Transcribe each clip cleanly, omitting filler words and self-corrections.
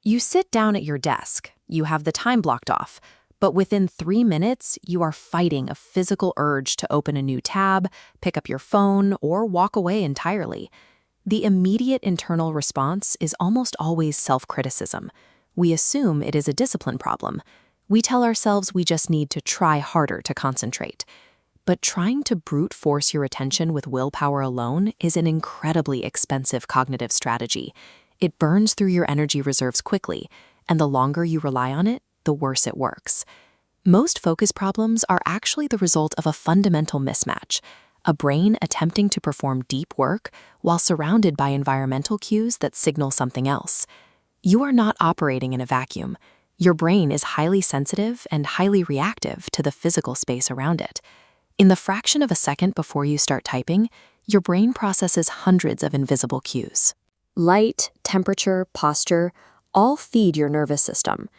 You sit down at your desk, you have the time blocked off, but within 3 minutes, you are fighting a physical urge to open a new tab, pick up your phone, or walk away entirely. The immediate internal response is almost always self-criticism. We assume it is a discipline problem. We tell ourselves we just need to try harder to concentrate. But trying to brute force your attention with willpower alone is an incredibly expensive cognitive strategy. It burns through your energy reserves quickly, and the longer you rely on it, the worse it works. Most focus problems are actually the result of a fundamental mismatch, a brain attempting to perform deep work while surrounded by environmental cues that signal something else. You are not operating in a vacuum. Your brain is highly sensitive and highly reactive to the physical space around it. In the fraction of a second before you start typing, your brain processes hundreds of invisible cues. Light, temperature, posture, all feed your nervous system.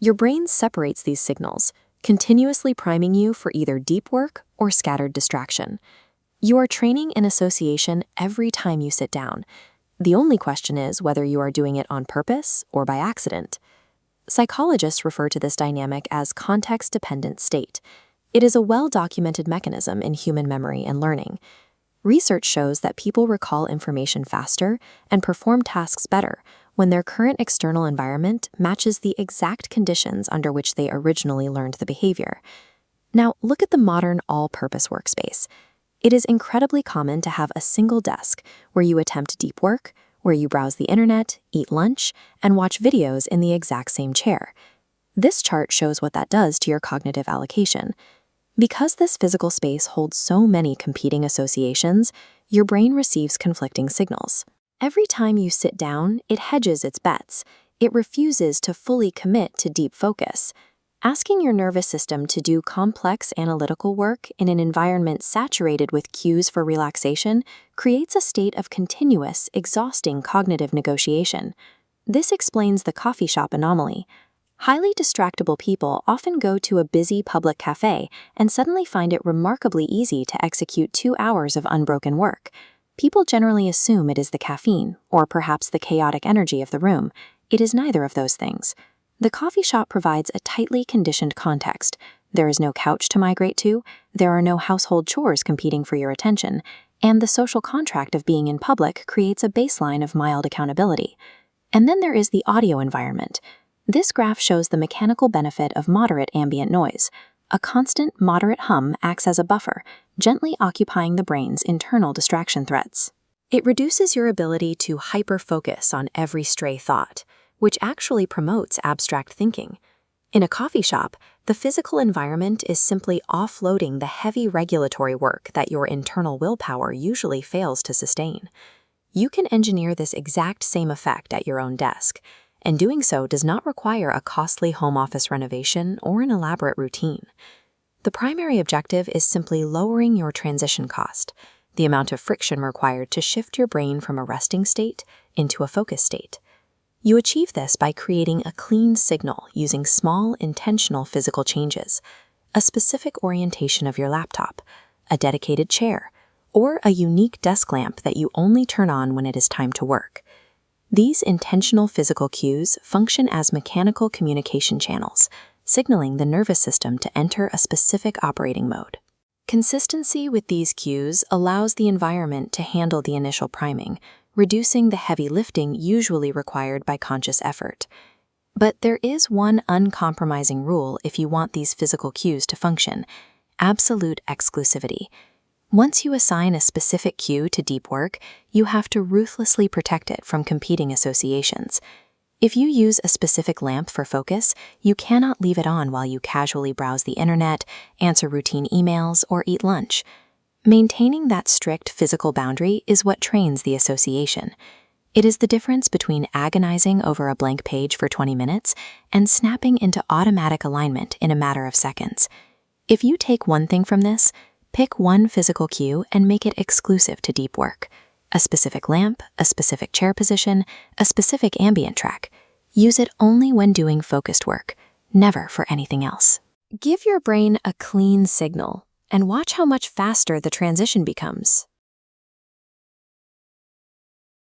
Your brain separates these signals, continuously priming you for either deep work or scattered distraction. You are training in association every time you sit down. The only question is whether you are doing it on purpose or by accident. Psychologists refer to this dynamic as context-dependent state. It is a well-documented mechanism in human memory and learning. Research shows that people recall information faster and perform tasks better when their current external environment matches the exact conditions under which they originally learned the behavior. Now, look at the modern all-purpose workspace. It is incredibly common to have a single desk where you attempt deep work, where you browse the internet, eat lunch, and watch videos in the exact same chair. This chart shows what that does to your cognitive allocation. Because this physical space holds so many competing associations, your brain receives conflicting signals. Every time you sit down, it hedges its bets. It refuses to fully commit to deep focus. Asking your nervous system to do complex analytical work in an environment saturated with cues for relaxation creates a state of continuous, exhausting cognitive negotiation. This explains the coffee shop anomaly. Highly distractible people often go to a busy public cafe and suddenly find it remarkably easy to execute 2 hours of unbroken work. People generally assume it is the caffeine, or perhaps the chaotic energy of the room. It is neither of those things. The coffee shop provides a tightly conditioned context. There is no couch to migrate to, there are no household chores competing for your attention, and the social contract of being in public creates a baseline of mild accountability. And then there is the audio environment. This graph shows the mechanical benefit of moderate ambient noise. A constant, moderate hum acts as a buffer, gently occupying the brain's internal distraction threats. It reduces your ability to hyper-focus on every stray thought, which actually promotes abstract thinking. In a coffee shop, the physical environment is simply offloading the heavy regulatory work that your internal willpower usually fails to sustain. You can engineer this exact same effect at your own desk, and doing so does not require a costly home office renovation or an elaborate routine. The primary objective is simply lowering your transition cost, the amount of friction required to shift your brain from a resting state into a focus state. You achieve this by creating a clean signal using small, intentional physical changes, a specific orientation of your laptop, a dedicated chair, or a unique desk lamp that you only turn on when it is time to work. These intentional physical cues function as mechanical communication channels, signaling the nervous system to enter a specific operating mode. Consistency with these cues allows the environment to handle the initial priming, reducing the heavy lifting usually required by conscious effort. But there is one uncompromising rule if you want these physical cues to function: absolute exclusivity. Once you assign a specific cue to deep work, you have to ruthlessly protect it from competing associations. If you use a specific lamp for focus, you cannot leave it on while you casually browse the internet, answer routine emails, or eat lunch. Maintaining that strict physical boundary is what trains the association. It is the difference between agonizing over a blank page for 20 minutes and snapping into automatic alignment in a matter of seconds. If you take one thing from this, pick one physical cue and make it exclusive to deep work. A specific lamp, a specific chair position, a specific ambient track. Use it only when doing focused work, never for anything else. Give your brain a clean signal and watch how much faster the transition becomes.